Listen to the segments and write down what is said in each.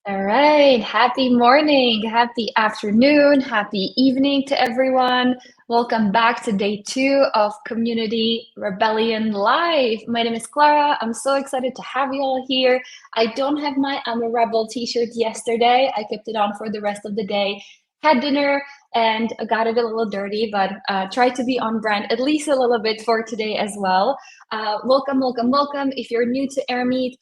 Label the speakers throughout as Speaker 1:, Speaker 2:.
Speaker 1: All right. Happy morning, happy afternoon, happy evening to everyone. Welcome back to day two of Community Rebellion Live. My name is Clara. I'm so excited to have you all here. I don't have my I'm a Rebel t-shirt yesterday. I kept it on for the rest of the day. Had dinner and got it a little dirty, but tried to be on brand at least a little bit for today as well. Welcome, welcome, welcome. If you're new to Air Meet,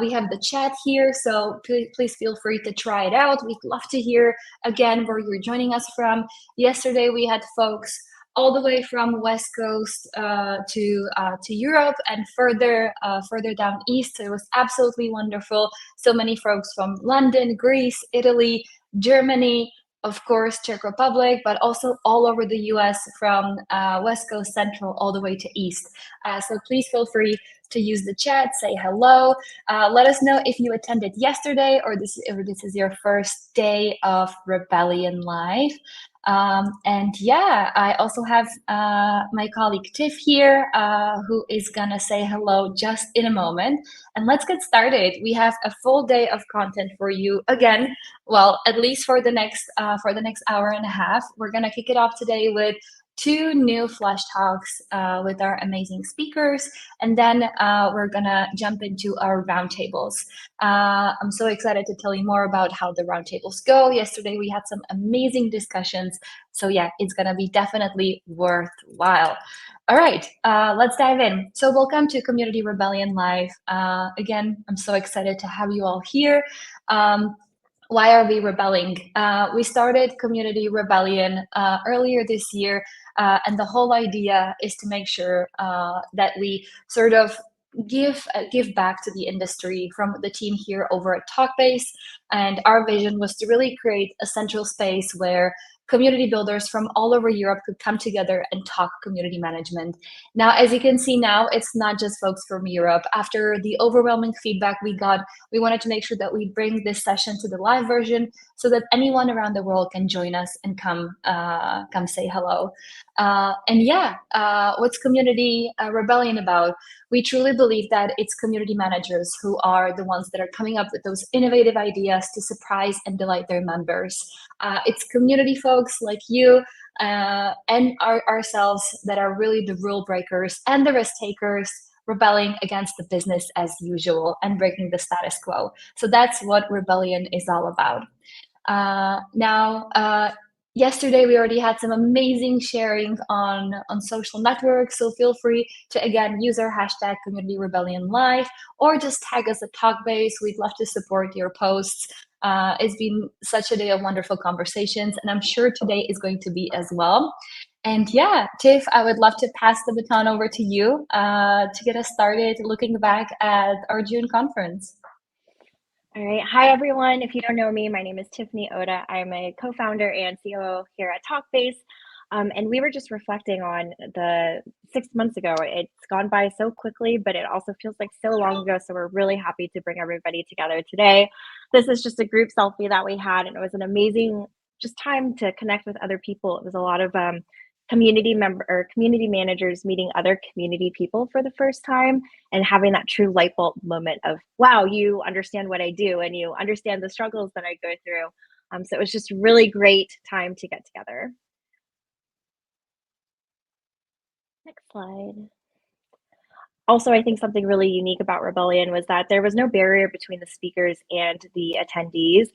Speaker 1: we have the chat here, so please feel free to try it out. We'd love to hear again where you're joining us from. Yesterday we had folks all the way from West Coast to Europe and further down east. So it was absolutely wonderful. So many folks from London, Greece, Italy, Germany, of course, Czech Republic, but also all over the US from West Coast Central all the way to East. So please feel free to use the chat, say hello. Let us know if you attended yesterday or this is your first day of Rebellion Live. And yeah, I also have my colleague Tiff here, who is gonna say hello just in a moment. And let's get started. We have a full day of content for you again. Well, at least for the next hour and a half. We're gonna kick it off today with two new flash talks with our amazing speakers, and then we're gonna jump into our roundtables. I'm so excited to tell you more about how the roundtables go. Yesterday we had some amazing discussions, so yeah, it's gonna be definitely worthwhile. All right, let's dive in. So welcome to Community Rebellion Live. Again, I'm so excited to have you all here. Why are we rebelling? We started Community Rebellion earlier this year, and the whole idea is to make sure that we sort of give back to the industry from the team here over at Talkbase. And our vision was to really create a central space where community builders from all over Europe could come together and talk community management. Now, as you can see now, it's not just folks from Europe. After the overwhelming feedback we got, we wanted to make sure that we bring this session to the live version so that anyone around the world can join us and come say hello. And yeah, what's Community Rebellion about? We truly believe that it's community managers who are the ones that are coming up with those innovative ideas to surprise and delight their members. It's community folks like you and ourselves that are really the rule breakers and the risk takers, rebelling against the business as usual and breaking the status quo. So that's what rebellion is all about. Yesterday we already had some amazing sharing on social networks, so feel free to again use our hashtag Community Rebellion Live or just tag us at Talkbase. We'd love to support your posts. It's been such a day of wonderful conversations, and I'm sure today is going to be as well. And yeah, Tiff, I would love to pass the baton over to you to get us started looking back at our June conference.
Speaker 2: All right. Hi, everyone. If you don't know me, my name is Tiffany Oda. I'm a co-founder and COO here at Talkbase. And we were just reflecting on the 6 months ago. It's gone by so quickly, but it also feels like so long ago. So we're really happy to bring everybody together today. This is just a group selfie that we had, and it was an amazing just time to connect with other people. It was a lot of community managers meeting other community people for the first time and having that true light bulb moment of, wow, you understand what I do and you understand the struggles that I go through. So it was just really great time to get together. Next slide. Also, I think something really unique about Rebellion was that there was no barrier between the speakers and the attendees.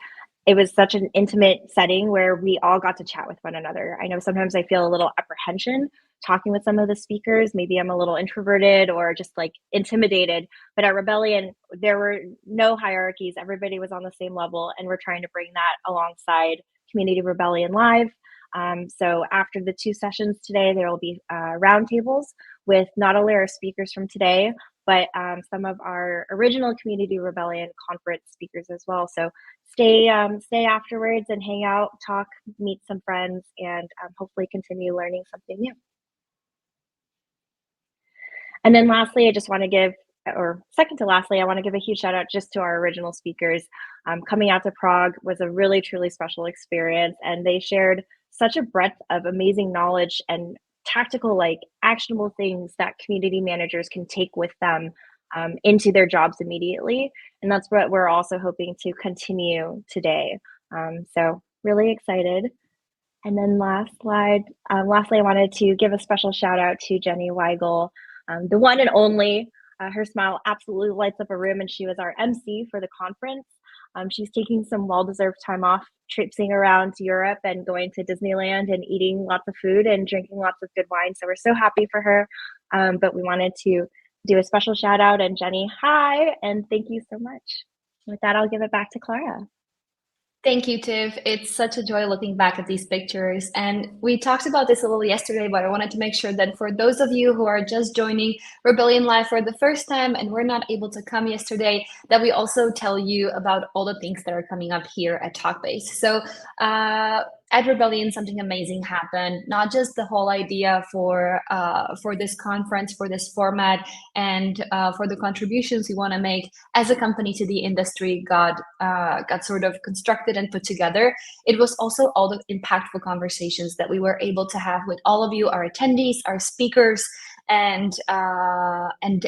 Speaker 2: It was such an intimate setting where we all got to chat with one another. I know sometimes I feel a little apprehension talking with some of the speakers. Maybe I'm a little introverted or just like intimidated. But at Rebellion, there were no hierarchies. Everybody was on the same level, and we're trying to bring that alongside Community Rebellion Live. So after the two sessions today, there will be roundtables with not only our speakers from today, but some of our original Community Rebellion conference speakers as well. So stay afterwards and hang out, talk, meet some friends, and hopefully continue learning something new. And then lastly, I just want to give, or second to lastly, I want to give a huge shout out just to our original speakers. Coming out to Prague was a really, truly special experience, and they shared such a breadth of amazing knowledge and tactical, like actionable things that community managers can take with them into their jobs immediately. And that's what we're also hoping to continue today. So really excited. And then last slide, lastly, I wanted to give a special shout out to Jenny Weigel, the one and only. Her smile absolutely lights up a room, and she was our MC for the conference. She's taking some well-deserved time off, traipsing around Europe and going to Disneyland and eating lots of food and drinking lots of good wine. So we're so happy for her. But we wanted to do a special shout out, and Jenny, hi, and thank you so much. With that, I'll give it back to Clara.
Speaker 1: Thank you, Tiff. It's such a joy looking back at these pictures. And we talked about this a little yesterday, but I wanted to make sure that for those of you who are just joining Rebellion Live for the first time and were not able to come yesterday, that we also tell you about all the things that are coming up here at Talkbase. So at Rebellion, something amazing happened. Not just the whole idea for this conference, for this format, and for the contributions we want to make as a company to the industry got sort of constructed and put together. It was also all the impactful conversations that we were able to have with all of you, our attendees, our speakers, and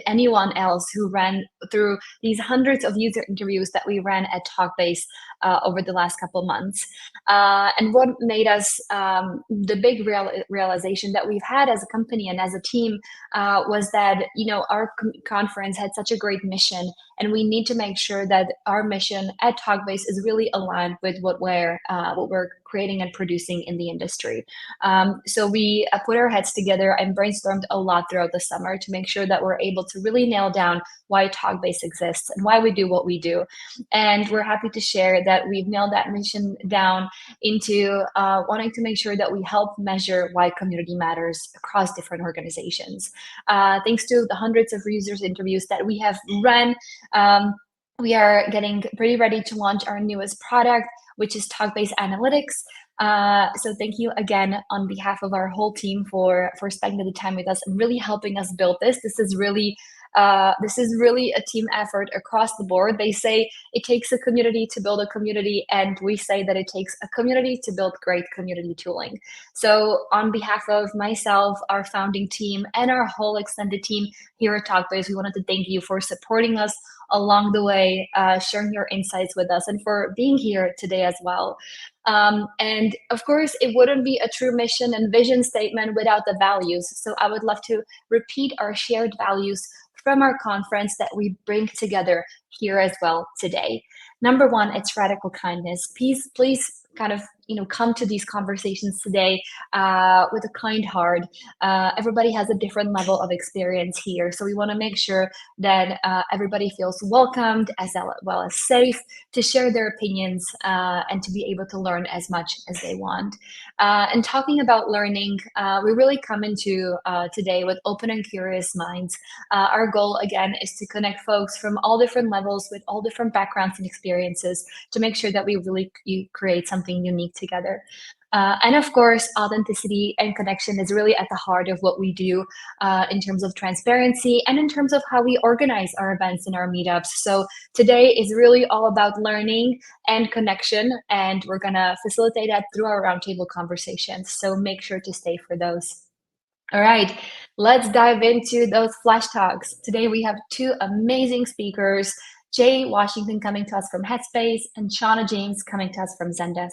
Speaker 1: anyone else who ran through these hundreds of user interviews that we ran at Talkbase over the last couple of months. And what made us the big realization that we've had as a company and as a team was that our conference had such a great mission, and we need to make sure that our mission at Talkbase is really aligned with what we're creating and producing in the industry. So we put our heads together and brainstormed a lot throughout the summer to make sure that we're able to really nail down why Talkbase exists and why we do what we do. And we're happy to share that we've nailed that mission down into wanting to make sure that we help measure why community matters across different organizations. Thanks to the hundreds of users interviews that we have run, we are getting pretty ready to launch our newest product, which is Talkbase Analytics. So thank you again on behalf of our whole team for spending the time with us and really helping us build this. This is really a team effort across the board. They say it takes a community to build a community, and we say that it takes a community to build great community tooling. So on behalf of myself, our founding team, and our whole extended team here at Talkbase, we wanted to thank you for supporting us along the way, sharing your insights with us, and for being here today as well. And of course, it wouldn't be a true mission and vision statement without the values. So I would love to repeat our shared values from our conference that we bring together here as well today. Number one, it's radical kindness. Please kind of come to these conversations today with a kind heart. Everybody has a different level of experience here, so we want to make sure that everybody feels welcomed as well as safe to share their opinions and to be able to learn as much as they want. And talking about learning, we really come into today with open and curious minds. Our goal, again, is to connect folks from all different levels with all different backgrounds and experiences to make sure that we really create something unique together. And of course, authenticity and connection is really at the heart of what we do in terms of transparency and in terms of how we organize our events and our meetups. So today is really all about learning and connection, and we're going to facilitate that through our roundtable conversations. So make sure to stay for those. All right, let's dive into those flash talks. Today we have two amazing speakers, Jay Washington coming to us from Headspace and Shawna James coming to us from Zendesk.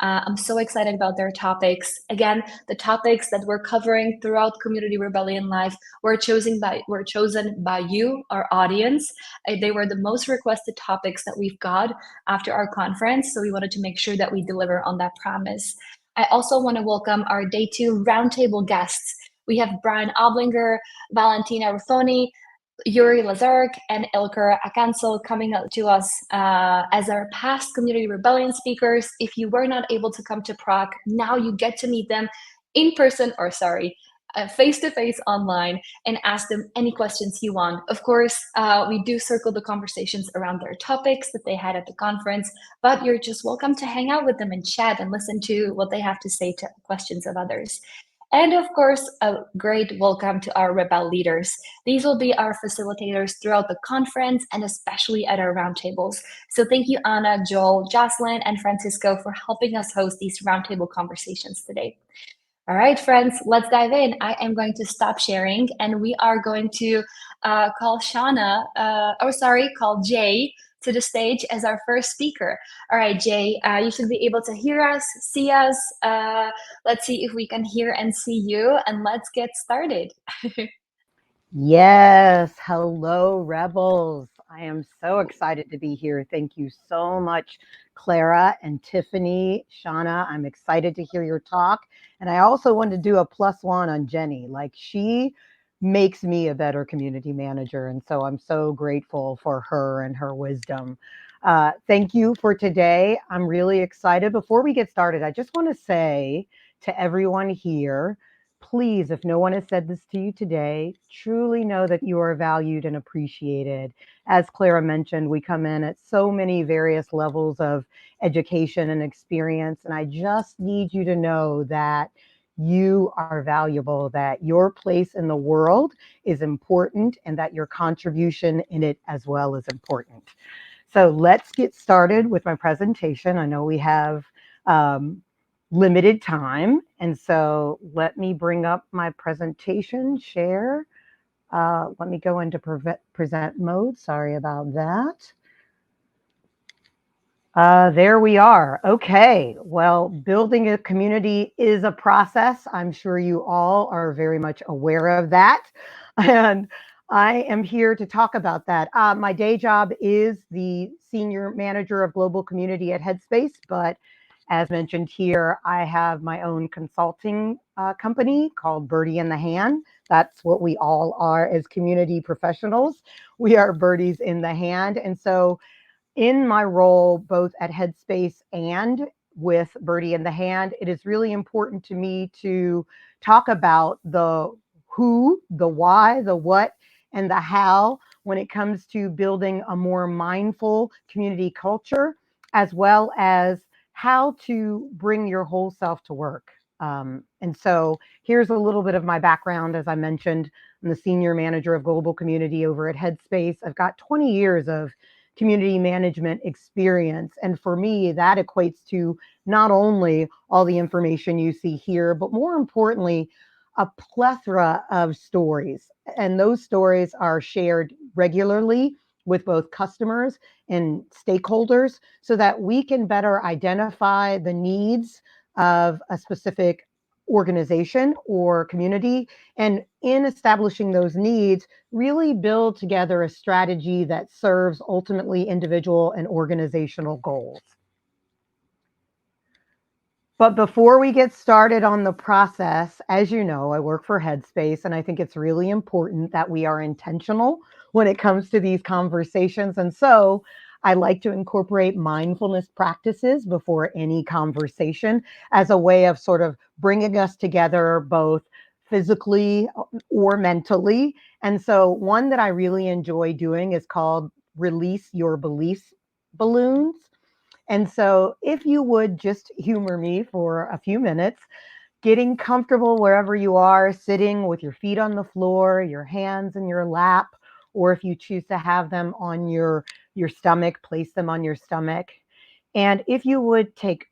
Speaker 1: I'm so excited about their topics. Again, the topics that we're covering throughout Community Rebellion Live were chosen by you, our audience. They were the most requested topics that we've got after our conference, so we wanted to make sure that we deliver on that promise. I also want to welcome our Day 2 roundtable guests. We have Brian Oblinger, Valentina Ruffoni, Yuri Lazarek, and Ilker Akancel coming up to us as our past Community Rebellion speakers. If you were not able to come to Prague, now you get to meet them in person, or face-to-face online, and ask them any questions you want. Of course, we do circle the conversations around their topics that they had at the conference, but you're just welcome to hang out with them and chat and listen to what they have to say to questions of others. And of course, a great welcome to our Rebel leaders. These will be our facilitators throughout the conference and especially at our roundtables. So thank you, Anna, Joel, Jocelyn, and Francisco for helping us host these roundtable conversations today. All right, friends, let's dive in. I am going to stop sharing and we are going to call call Jay to the stage as our first speaker. All right, Jay, you should be able to hear us, see us. Let's see if we can hear and see you, and let's get started.
Speaker 3: Yes, hello, Rebels. I am so excited to be here. Thank you so much, Clara and Tiffany, Shawna. I'm excited to hear your talk. And I also want to do a +1 on Jenny. Like, she makes me a better community manager. And so I'm so grateful for her and her wisdom. Thank you for today. I'm really excited. Before we get started, I just want to say to everyone here, please, if no one has said this to you today, truly know that you are valued and appreciated. As Clara mentioned, we come in at so many various levels of education and experience, and I just need you to know that you are valuable, that your place in the world is important, and that your contribution in it as well is important. So let's get started with my presentation. I know we have limited time. And so let me bring up my presentation, share. Let me go into present mode. Sorry about that. There we are. Okay. Well, building a community is a process. I'm sure you all are very much aware of that. And I am here to talk about that. My day job is the senior manager of global community at Headspace, but as mentioned here, I have my own consulting company called Birdie in the Hand. That's what we all are as community professionals. We are birdies in the hand. And so in my role, both at Headspace and with Birdie in the Hand, it is really important to me to talk about the who, the why, the what, and the how when it comes to building a more mindful community culture, as well as how to bring your whole self to work. And so here's a little bit of my background. As I mentioned, I'm the senior manager of global community over at Headspace. I've got 20 years of community management experience. And for me, that equates to not only all the information you see here, but more importantly, a plethora of stories. And those stories are shared regularly with both customers and stakeholders so that we can better identify the needs of a specific organization or community. And in establishing those needs, really build together a strategy that serves ultimately individual and organizational goals. But before we get started on the process, as you know, I work for Headspace, and I think it's really important that we are intentional when it comes to these conversations. And so I like to incorporate mindfulness practices before any conversation as a way of sort of bringing us together both physically or mentally. And so one that I really enjoy doing is called Release Your Beliefs Balloons. And so, if you would just humor me for a few minutes, getting comfortable wherever you are, sitting with your feet on the floor, your hands in your lap, or if you choose to have them on your stomach, place them on your stomach. And if you would take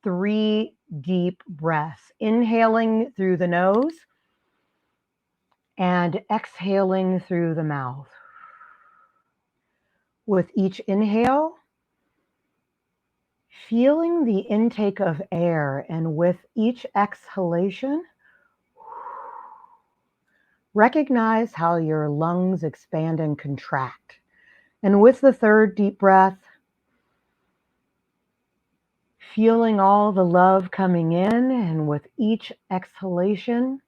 Speaker 3: 3 deep breaths, inhaling through the nose and exhaling through the mouth. With each inhale, feeling the intake of air, and with each exhalation, recognize how your lungs expand and contract. And with the 3rd deep breath, feeling all the love coming in, and with each exhalation,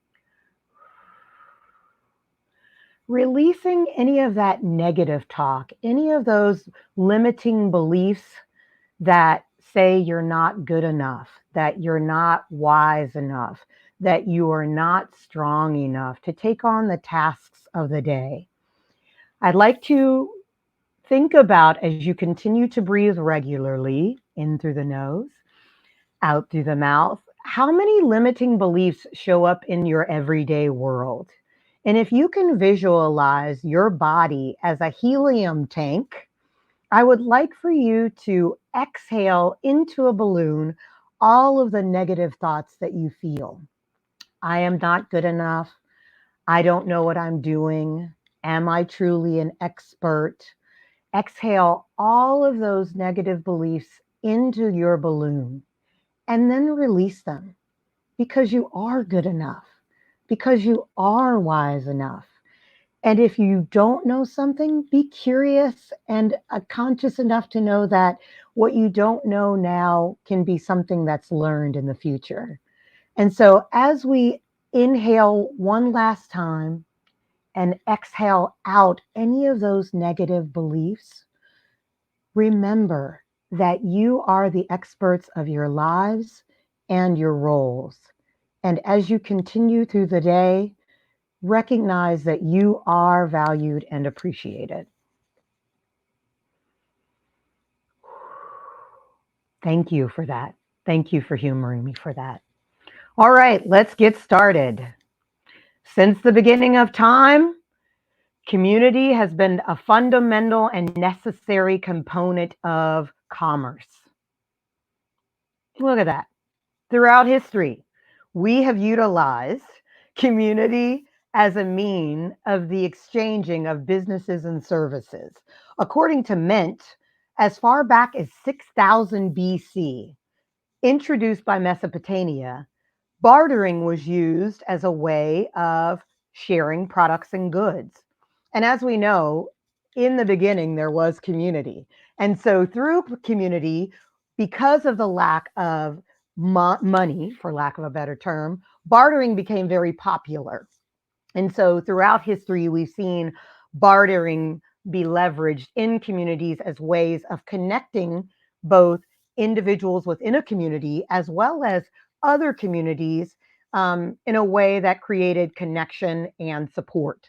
Speaker 3: releasing any of that negative talk, any of those limiting beliefs that say you're not good enough, that you're not wise enough, that you are not strong enough to take on the tasks of the day. I'd like to think about, as you continue to breathe regularly in through the nose, out through the mouth, how many limiting beliefs show up in your everyday world? And if you can visualize your body as a helium tank, I would like for you to exhale into a balloon all of the negative thoughts that you feel. I am not good enough. I don't know what I'm doing. Am I truly an expert? Exhale all of those negative beliefs into your balloon and then release them because you are good enough, because you are wise enough. And if you don't know something, be curious and conscious enough to know that what you don't know now can be something that's learned in the future. And so as we inhale one last time and exhale out any of those negative beliefs, remember that you are the experts of your lives and your roles. And as you continue through the day, recognize that you are valued and appreciated. Thank you for that. Thank you for humoring me for that. All right, let's get started. Since the beginning of time, community has been a fundamental and necessary component of commerce. Look at that. Throughout history, we have utilized community as a mean of the exchanging of businesses and services. According to Mint, as far back as 6000 BC, introduced by Mesopotamia, bartering was used as a way of sharing products and goods. And as we know, in the beginning, there was community. And so, through community, because of the lack of money, for lack of a better term, bartering became very popular. And so throughout history, we've seen bartering be leveraged in communities as ways of connecting both individuals within a community as well as other communities in a way that created connection and support.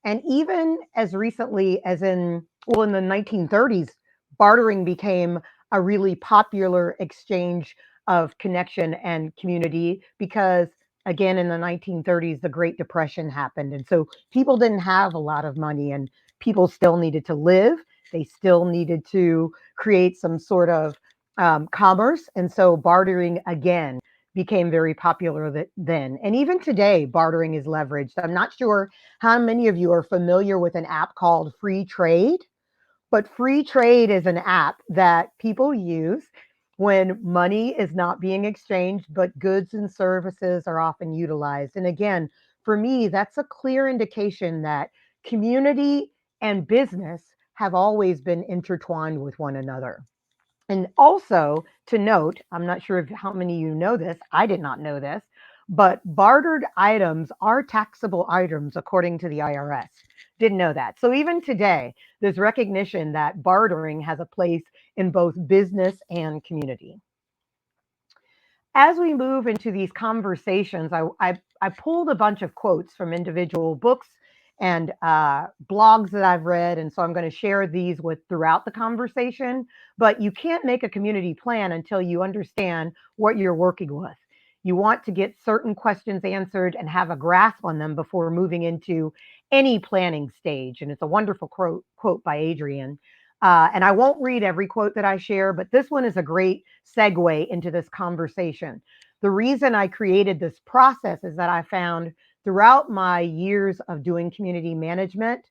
Speaker 3: And even as recently as in the 1930s, bartering became a really popular exchange of connection and community because again in the 1930s the Great Depression happened, and so people didn't have a lot of money and people still needed to live. They still needed to create some sort of commerce, and so bartering again became very popular then. And even today bartering is leveraged. I'm not sure how many of you are familiar with an app called Free Trade, but Free Trade is an app that people use when money is not being exchanged, but goods and services are often utilized. And again, for me, that's a clear indication that community and business have always been intertwined with one another. And also to note, I'm not sure if how many of you know this, I did not know this, but bartered items are taxable items according to the IRS. Didn't know that. So even today, there's recognition that bartering has a place in both business and community. As we move into these conversations, I pulled a bunch of quotes from individual books and blogs that I've read. And so I'm going to share these with throughout the conversation. But you can't make a community plan until you understand what you're working with. You want to get certain questions answered and have a grasp on them before moving into any planning stage. And it's a wonderful quote by Adrian. And I won't read every quote that I share, but this one is a great segue into this conversation. The reason I created this process is that I found throughout my years of doing community management,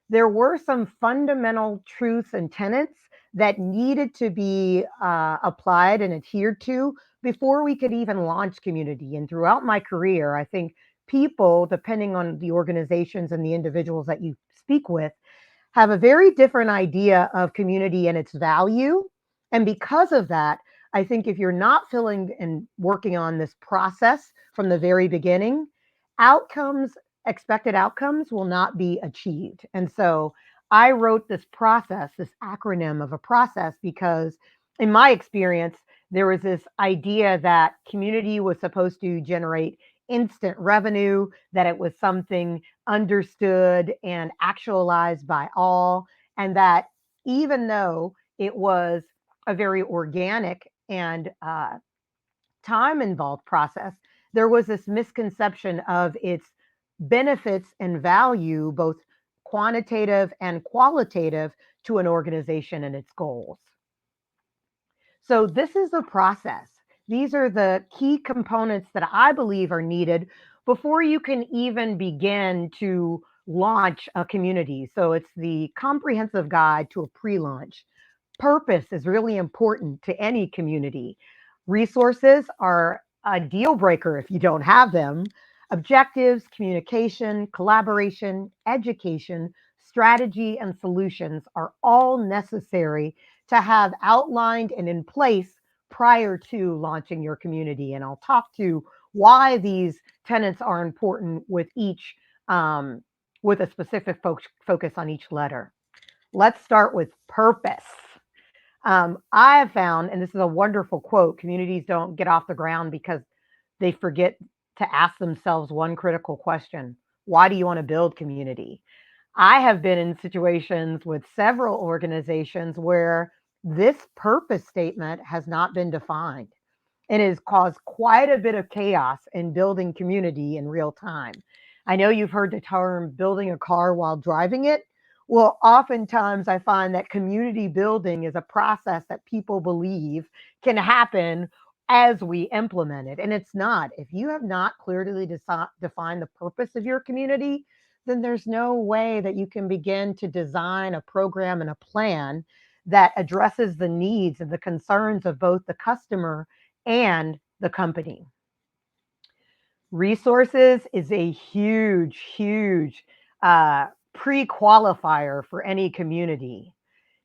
Speaker 3: there were some fundamental truths and tenets that needed to be applied and adhered to before we could even launch community. And throughout my career, I think people, depending on the organizations and the individuals that you speak with, have a very different idea of community and its value. And because of that, I think if you're not filling and working on this process from the very beginning, outcomes, expected outcomes will not be achieved. And so I wrote this process, this acronym of a process, because in my experience, there was this idea that community was supposed to generate instant revenue, that it was something understood and actualized by all, and that even though it was a very organic and time involved process, there was this misconception of its benefits and value, both quantitative and qualitative, to an organization and its goals. So, this is the process. These are the key components that I believe are needed before you can even begin to launch a community. So it's the comprehensive guide to a pre-launch. Purpose is really important to any community. Resources are a deal breaker if you don't have them. Objectives, communication, collaboration, education, strategy, and solutions are all necessary to have outlined and in place prior to launching your community. And I'll talk to why these tenets are important with each, with a specific focus on each letter. Let's start with purpose. I have found, and this is a wonderful quote, communities don't get off the ground because they forget to ask themselves one critical question. Why do you want to build community? I have been in situations with several organizations where this purpose statement has not been defined and has caused quite a bit of chaos in building community in real time. I know you've heard the term building a car while driving it. Well, oftentimes I find that community building is a process that people believe can happen as we implement it. And it's not. If you have not clearly defined the purpose of your community, then there's no way that you can begin to design a program and a plan that addresses the needs and the concerns of both the customer and the company. Resources is a huge, huge pre qualifier for any community.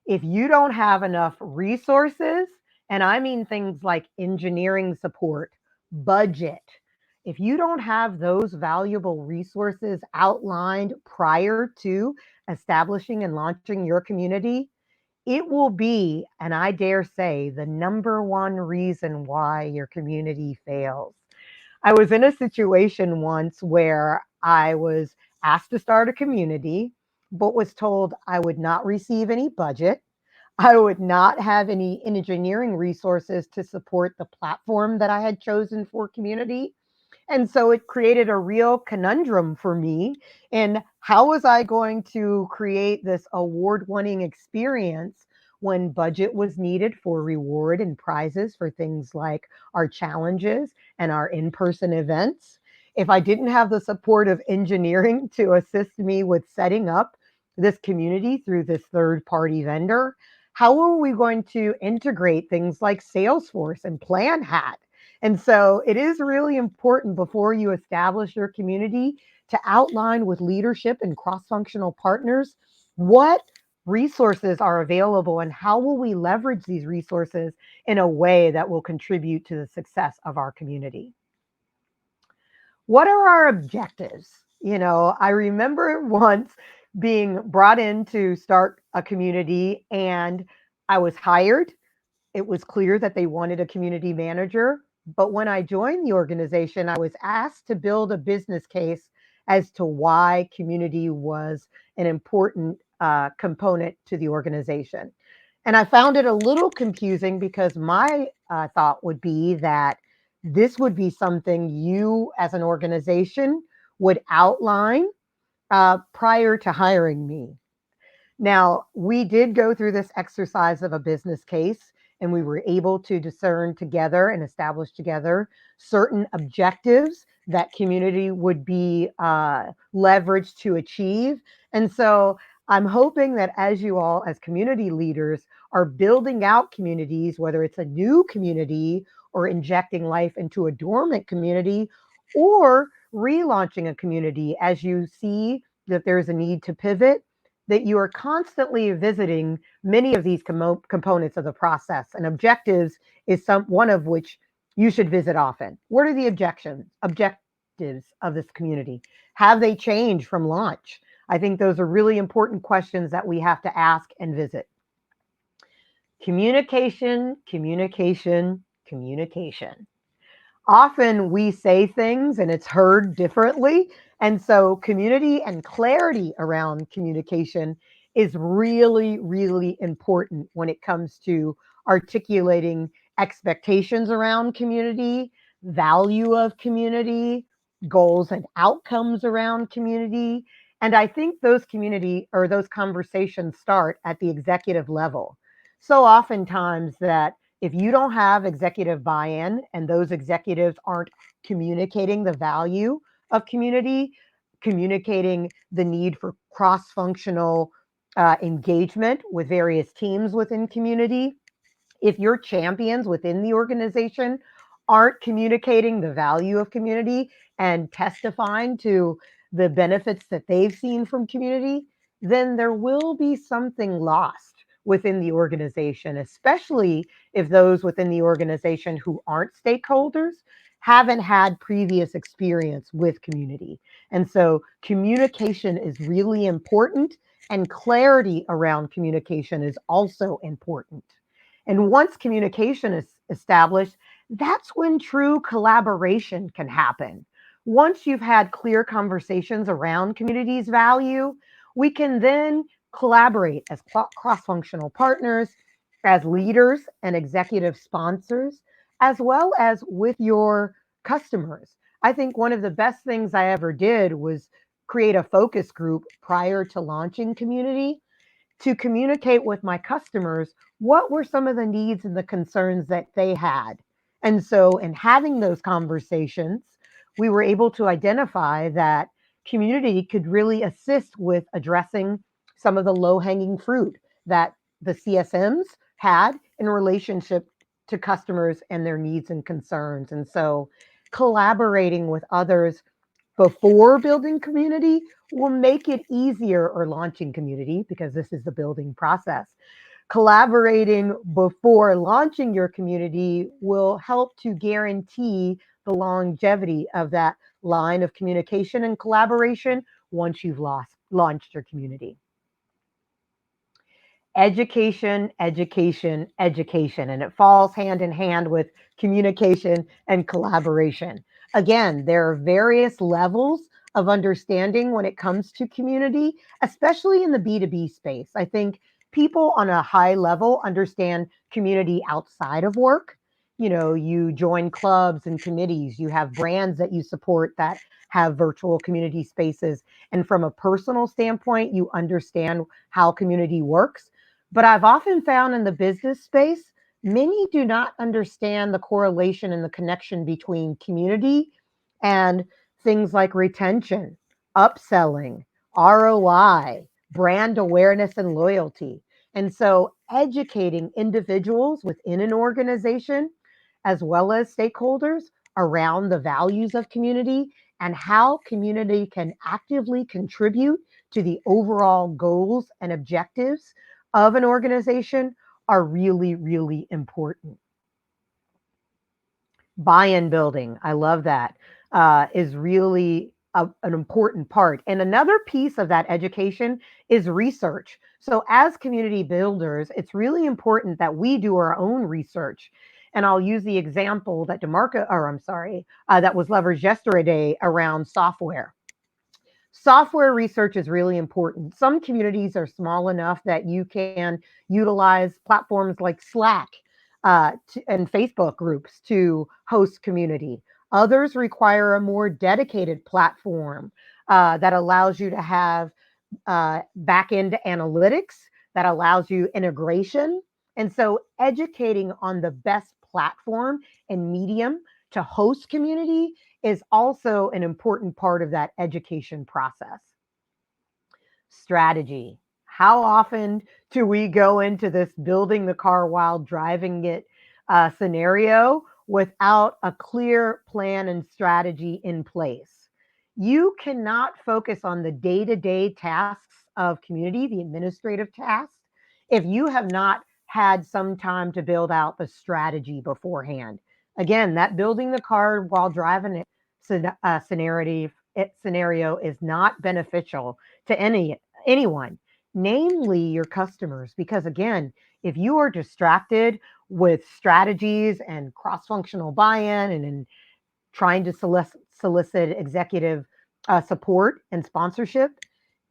Speaker 3: If you don't have enough resources, and I mean things like engineering support, budget, if you don't have those valuable resources outlined prior to establishing and launching your community, it will be, and I dare say, the number one reason why your community fails. I was in a situation once where I was asked to start a community, but was told I would not receive any budget. I would not have any engineering resources to support the platform that I had chosen for community. And so it created a real conundrum for me in how was I going to create this award winning experience when budget was needed for reward and prizes for things like our challenges and our in person events. If I didn't have the support of engineering to assist me with setting up this community through this third party vendor, how are we going to integrate things like Salesforce and Plan Hat? And so it is really important before you establish your community to outline with leadership and cross functional partners what resources are available and how will we leverage these resources in a way that will contribute to the success of our community. What are our objectives? I remember once being brought in to start a community and I was hired. It was clear that they wanted a community manager. But when I joined the organization, I was asked to build a business case as to why community was an important component to the organization. And I found it a little confusing because my thought would be that this would be something you as an organization would outline prior to hiring me. Now, we did go through this exercise of a business case, and we were able to discern together and establish together certain objectives that community would be leveraged to achieve. And so I'm hoping that as you all, as community leaders, are building out communities, whether it's a new community or injecting life into a dormant community or relaunching a community as you see that there's a need to pivot, that you are constantly visiting many of these components of the process. And objectives is one of which you should visit often. What are the objectives of this community? Have they changed from launch? I think those are really important questions that we have to ask and visit. Communication, communication, communication. Often we say things and it's heard differently. And so community and clarity around communication is really, really important when it comes to articulating expectations around community, value of community, goals and outcomes around community. And I think those community or those conversations start at the executive level. So oftentimes that if you don't have executive buy-in and those executives aren't communicating the value of community, communicating the need for cross functional engagement with various teams within community. If your champions within the organization aren't communicating the value of community and testifying to the benefits that they've seen from community, then there will be something lost within the organization, especially if those within the organization who aren't stakeholders haven't had previous experience with community. And so communication is really important, and clarity around communication is also important. And once communication is established, that's when true collaboration can happen. Once you've had clear conversations around community's value, we can then collaborate as cross functional partners, as leaders and executive sponsors, as well as with your customers. I think one of the best things I ever did was create a focus group prior to launching community to communicate with my customers what were some of the needs and the concerns that they had. And so, in having those conversations, we were able to identify that community could really assist with addressing some of the low hanging fruit that the CSMs had in relationship to customers and their needs and concerns. And so, collaborating with others before building community will make it easier, or launching community, because this is the building process. Collaborating before launching your community will help to guarantee the longevity of that line of communication and collaboration once you've launched your community. Education, education, education. And it falls hand in hand with communication and collaboration. Again, there are various levels of understanding when it comes to community, especially in the B2B space. I think people on a high level understand community outside of work. You know, you join clubs and committees, you have brands that you support that have virtual community spaces. And from a personal standpoint, you understand how community works. But I've often found in the business space, many do not understand the correlation and the connection between community and things like retention, upselling, ROI, brand awareness, and loyalty. And so, educating individuals within an organization, as well as stakeholders, around the values of community and how community can actively contribute to the overall goals and objectives of an organization are really, really important. Buy-in building, I love that, is really an important part. And another piece of that education is research. So as community builders, it's really important that we do our own research. And I'll use the example that that was leveraged yesterday around software. Software research is really important. Some communities are small enough that you can utilize platforms like Slack and Facebook groups to host community. Others require a more dedicated platform that allows you to have back end analytics, that allows you integration. And so, educating on the best platform and medium to host community is also an important part of that education process. Strategy. How often do we go into this building the car while driving it scenario without a clear plan and strategy in place? You cannot focus on the day to day tasks of community, the administrative tasks, if you have not had some time to build out the strategy beforehand. Again, that building the car while driving it scenario is not beneficial to anyone, namely your customers. Because again, if you are distracted with strategies and cross-functional buy-in and in trying to solicit executive support and sponsorship,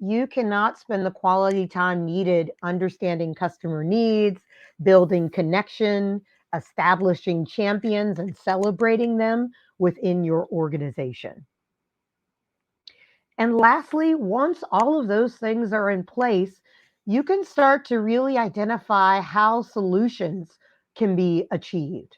Speaker 3: you cannot spend the quality time needed understanding customer needs, building connection, establishing champions, and celebrating them within your organization. And lastly, once all of those things are in place, you can start to really identify how solutions can be achieved.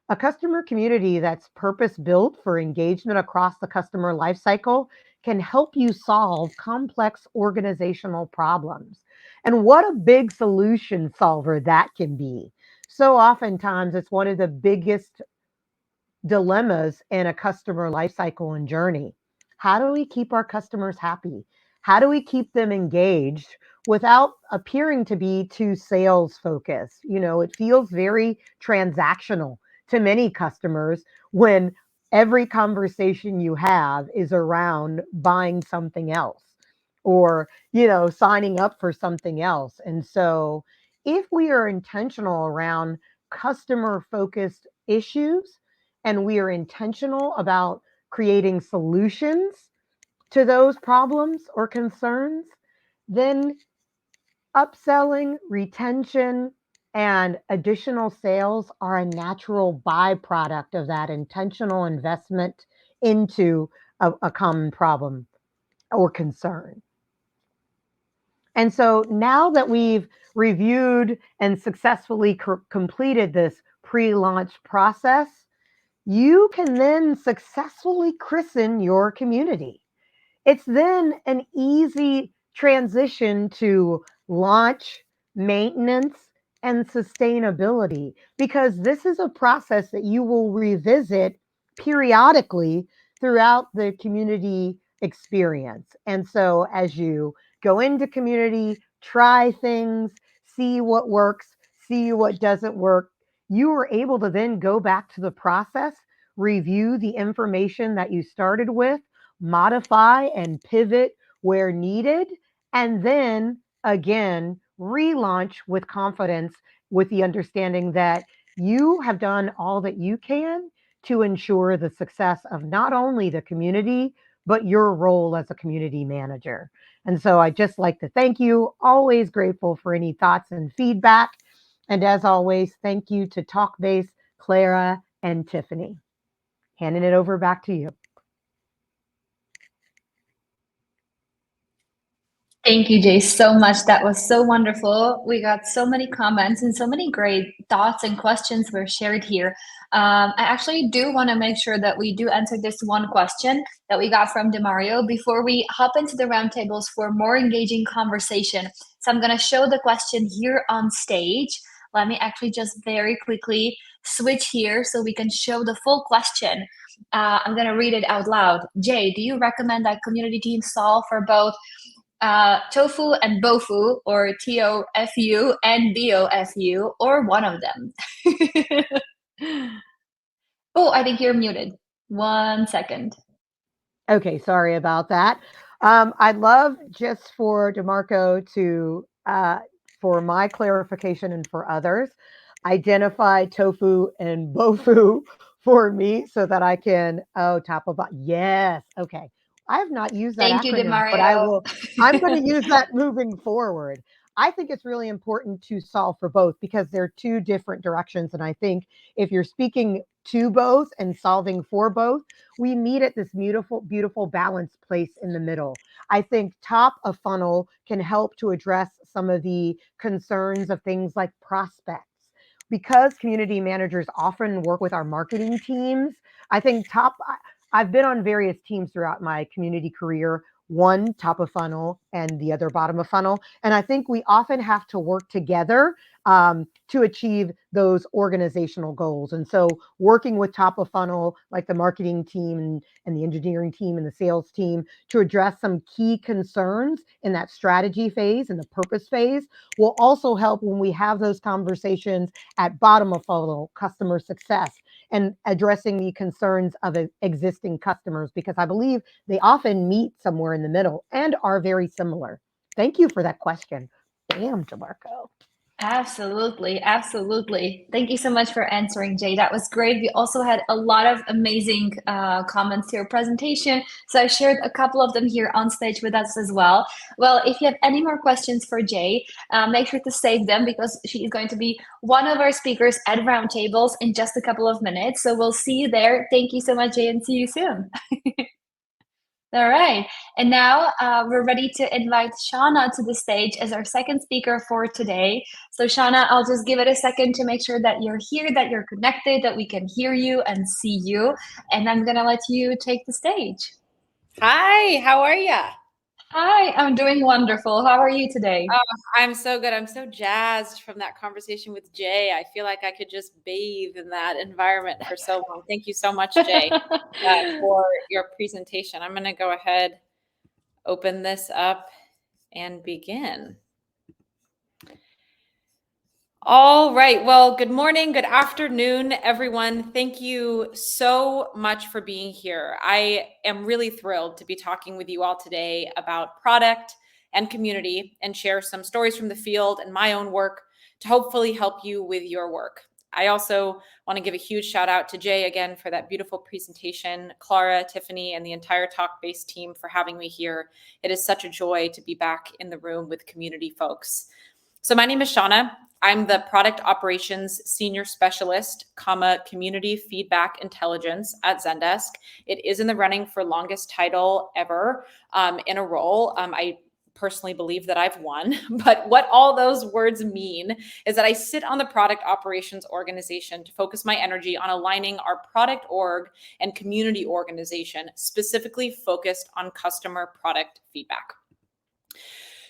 Speaker 3: A customer community that's purpose built for engagement across the customer lifecycle can help you solve complex organizational problems. And what a big solution solver that can be. So oftentimes, it's one of the biggest dilemmas in a customer lifecycle and journey. How do we keep our customers happy? How do we keep them engaged without appearing to be too sales focused? It feels very transactional to many customers when every conversation you have is around buying something else or, signing up for something else. And so, if we are intentional around customer focused issues, and we are intentional about creating solutions to those problems or concerns, then upselling, retention, and additional sales are a natural byproduct of that intentional investment into a common problem or concern. And so now that we've reviewed and successfully completed this pre launch process, you can then successfully christen your community. It's then an easy transition to launch, maintenance, and sustainability because this is a process that you will revisit periodically throughout the community experience. And so, as you go into community, try things, see what works, see what doesn't work, you are able to then go back to the process, review the information that you started with, modify and pivot where needed, and then again, relaunch with confidence with the understanding that you have done all that you can to ensure the success of not only the community, but your role as a community manager. And so I just like to thank you. Always grateful for any thoughts and feedback. And as always, thank you to Talkbase, Clara, and Tiffany. Handing it over back to you.
Speaker 1: Thank you, Jay, so much. That was so wonderful. We got so many comments and so many great thoughts and questions were shared here. I actually do want to make sure that we do answer this one question that we got from Demario before we hop into the roundtables for more engaging conversation. So I'm going to show the question here on stage. Let me actually just very quickly switch here so we can show the full question. I'm going to read it out loud. Jay, do you recommend that community teams solve for both tofu and bofu, or tofu and bofu, or one of them? Oh, I think you're muted. 1 second.
Speaker 3: Okay, sorry about that. I'd love just for DeMarco to, for my clarification and for others, identify tofu and bofu for me so that I can, oh, top of, yes, okay. I have not used that
Speaker 1: Thank you,
Speaker 3: acronym, but I
Speaker 1: Demario.
Speaker 3: will, I'm going to use that moving forward. I think it's really important to solve for both because they're two different directions. And I think if you're speaking to both and solving for both, we meet at this beautiful, beautiful balanced place in the middle. I think top of funnel can help to address some of the concerns of things like prospects. Because community managers often work with our marketing teams, I think I've been on various teams throughout my community career, one top of funnel and the other bottom of funnel. And I think we often have to work together to achieve those organizational goals. And so working with top of funnel, like the marketing team and the engineering team and the sales team to address some key concerns in that strategy phase and the purpose phase will also help when we have those conversations at bottom of funnel, customer success, and addressing the concerns of existing customers, because I believe they often meet somewhere in the middle and are very similar. Thank you for that question. Bam, DeMarco.
Speaker 1: Absolutely, absolutely. Thank you so much for answering, Jay. That was great. We also had a lot of amazing comments to your presentation. So I shared a couple of them here on stage with us as well. Well, if you have any more questions for Jay, make sure to save them because she is going to be one of our speakers at Roundtables in just a couple of minutes. So we'll see you there. Thank you so much, Jay, and see you soon. All right. And now we're ready to invite Shawna to the stage as our second speaker for today. So, Shawna, I'll just give it a second to make sure that you're here, that you're connected, that we can hear you and see you. And I'm going to let you take the stage.
Speaker 4: Hi, how are you?
Speaker 1: Hi, I'm doing wonderful. How are you today?
Speaker 4: I'm so good. I'm so jazzed from that conversation with Jay. I feel like I could just bathe in that environment for so long. Thank you so much, Jay, for your presentation. I'm going to go ahead, open this up, and begin. All right. Well, good morning, good afternoon, everyone. Thank you so much for being here. I am really thrilled to be talking with you all today about product and community and share some stories from the field and my own work to hopefully help you with your work. I also want to give a huge shout out to Jay again for that beautiful presentation, Clara, Tiffany, and the entire Talk-Based team for having me here. It is such a joy to be back in the room with community folks. So my name is Shawna. I'm the Product Operations Senior Specialist, Community Feedback Intelligence at Zendesk. It is in the running for longest title ever in a role. I personally believe that I've won, but what all those words mean is that I sit on the product operations organization to focus my energy on aligning our product org and community organization, specifically focused on customer product feedback.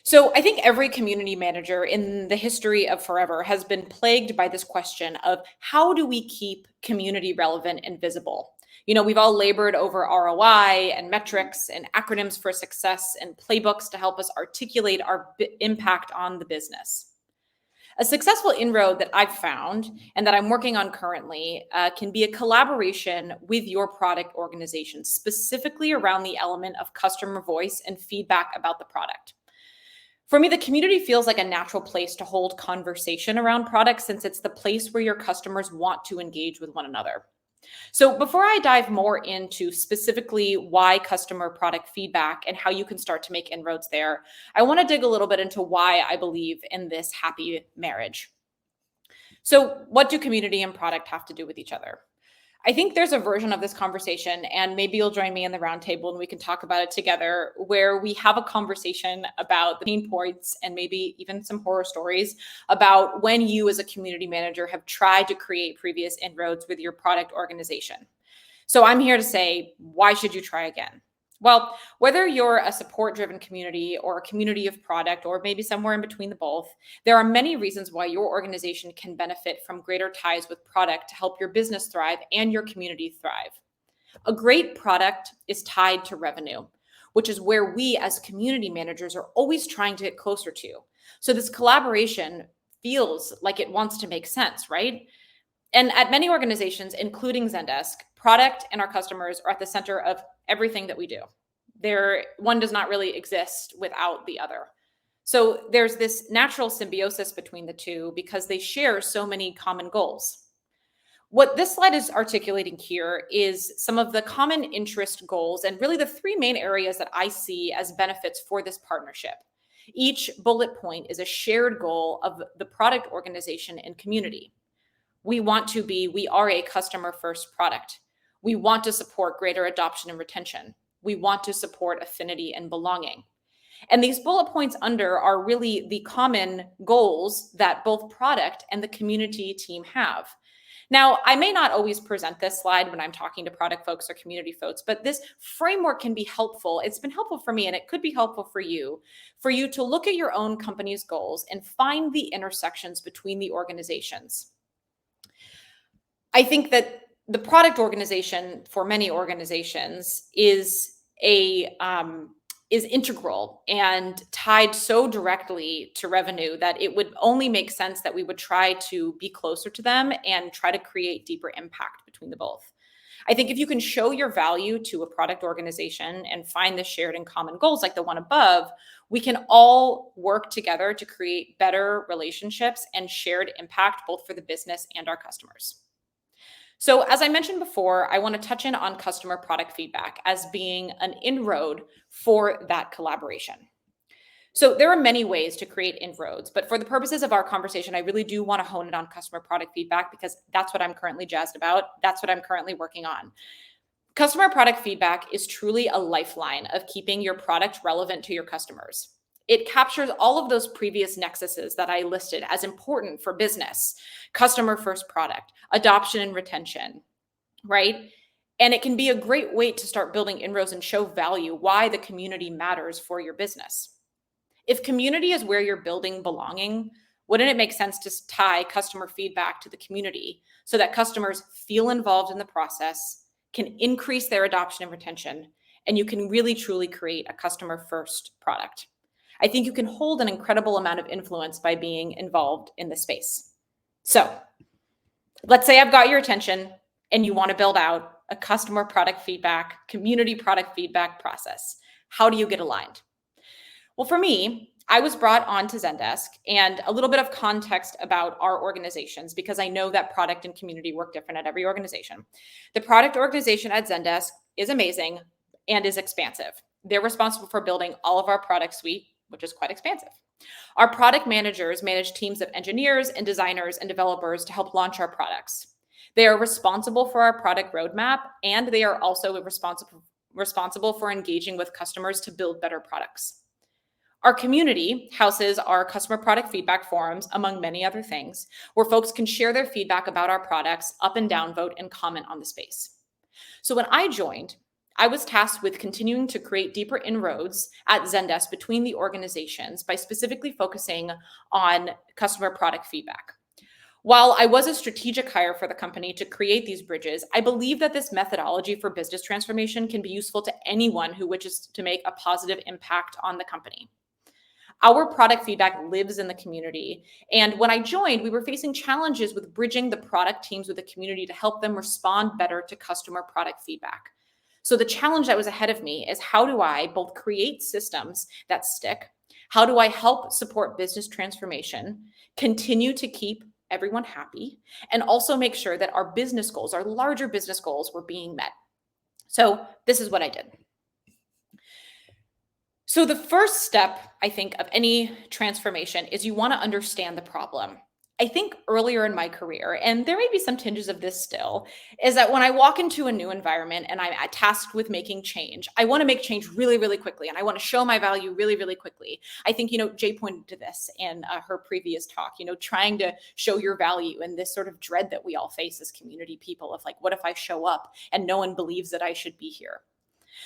Speaker 4: So I think every community manager in the history of forever has been plagued by this question of how do we keep community relevant and visible? You know, we've all labored over ROI and metrics and acronyms for success and playbooks to help us articulate our impact on the business. A successful inroad that I've found and that I'm working on currently can be a collaboration with your product organization, specifically around the element of customer voice and feedback about the product. For me, the community feels like a natural place to hold conversation around products since it's the place where your customers want to engage with one another. So before I dive more into specifically why customer product feedback and how you can start to make inroads there, I want to dig a little bit into why I believe in this happy marriage. So what do community and product have to do with each other? I think there's a version of this conversation, and maybe you'll join me in the roundtable and we can talk about it together, where we have a conversation about the pain points and maybe even some horror stories about when you as a community manager have tried to create previous inroads with your product organization. So I'm here to say, why should you try again? Well, whether you're a support-driven community or a community of product, or maybe somewhere in between the both, there are many reasons why your organization can benefit from greater ties with product to help your business thrive and your community thrive. A great product is tied to revenue, which is where we as community managers are always trying to get closer to. So this collaboration feels like it wants to make sense, right? And at many organizations, including Zendesk, product and our customers are at the center of everything that we do. One does not really exist without the other. So there's this natural symbiosis between the two because they share so many common goals. What this slide is articulating here is some of the common interest goals and really the three main areas that I see as benefits for this partnership. Each bullet point is a shared goal of the product organization and community. We are a customer first product. We want to support greater adoption and retention. We want to support affinity and belonging. And these bullet points under are really the common goals that both product and the community team have. Now, I may not always present this slide when I'm talking to product folks or community folks, but this framework can be helpful. It's been helpful for me, and it could be helpful for you to look at your own company's goals and find the intersections between the organizations. I think that the product organization for many organizations is integral and tied so directly to revenue that it would only make sense that we would try to be closer to them and try to create deeper impact between the both. I think if you can show your value to a product organization and find the shared and common goals like the one above, we can all work together to create better relationships and shared impact both for the business and our customers. So as I mentioned before, I want to touch in on customer product feedback as being an inroad for that collaboration. So there are many ways to create inroads, but for the purposes of our conversation, I really do want to hone it on customer product feedback because that's what I'm currently jazzed about. That's what I'm currently working on. Customer product feedback is truly a lifeline of keeping your product relevant to your customers. It captures all of those previous nexuses that I listed as important for business: customer first product, adoption and retention, right? And it can be a great way to start building inroads and show value, why the community matters for your business. If community is where you're building belonging, wouldn't it make sense to tie customer feedback to the community so that customers feel involved in the process, can increase their adoption and retention, and you can really truly create a customer first product? I think you can hold an incredible amount of influence by being involved in the space. So let's say I've got your attention and you want to build out a customer product feedback, community product feedback process. How do you get aligned? Well, for me, I was brought on to Zendesk, and a little bit of context about our organizations, because I know that product and community work different at every organization. The product organization at Zendesk is amazing and is expansive. They're responsible for building all of our product suite, which is quite expansive. Our product managers manage teams of engineers and designers and developers to help launch our products. They are responsible for our product roadmap, and they are also responsible for engaging with customers to build better products. Our community houses our customer product feedback forums, among many other things, where folks can share their feedback about our products, up and down vote, and comment on the space. So when I joined, I was tasked with continuing to create deeper inroads at Zendesk between the organizations by specifically focusing on customer product feedback. While I was a strategic hire for the company to create these bridges, I believe that this methodology for business transformation can be useful to anyone who wishes to make a positive impact on the company. Our product feedback lives in the community. And when I joined, we were facing challenges with bridging the product teams with the community to help them respond better to customer product feedback. So the challenge that was ahead of me is, how do I both create systems that stick? How do I help support business transformation, continue to keep everyone happy, and also make sure that our business goals, our larger business goals, were being met? So this is what I did. So the first step, I think, of any transformation is you want to understand the problem. I think earlier in my career, and there may be some tinges of this still, is that when I walk into a new environment and I'm tasked with making change, I want to make change really, really quickly, and I want to show my value really, really quickly. I think, Jay pointed to this in her previous talk, trying to show your value and this sort of dread that we all face as community people of, like, what if I show up and no one believes that I should be here?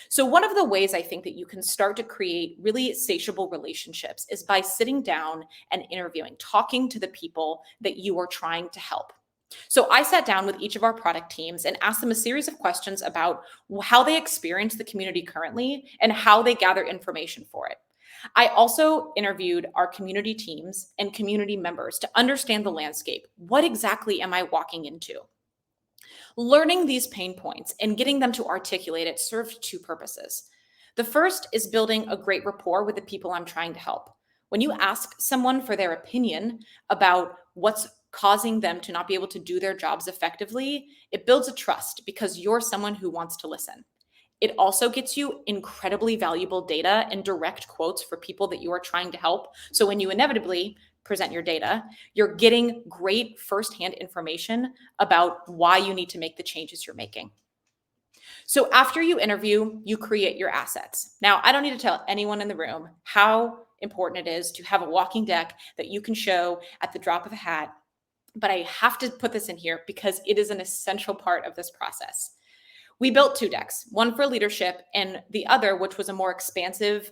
Speaker 4: So one of the ways I think that you can start to create really satiable relationships is by sitting down and interviewing, talking to the people that you are trying to help. So I sat down with each of our product teams and asked them a series of questions about how they experience the community currently and how they gather information for it. I also interviewed our community teams and community members to understand the landscape. What exactly am I walking into? Learning these pain points and getting them to articulate it served two purposes. The first is building a great rapport with the people I'm trying to help. When you ask someone for their opinion about what's causing them to not be able to do their jobs effectively, it builds a trust because you're someone who wants to listen. It also gets you incredibly valuable data and direct quotes for people that you are trying to help. So when you inevitably present your data, you're getting great firsthand information about why you need to make the changes you're making. So after you interview, you create your assets. Now, I don't need to tell anyone in the room how important it is to have a walking deck that you can show at the drop of a hat, but I have to put this in here because it is an essential part of this process. We built two decks, one for leadership and the other, which was a more expansive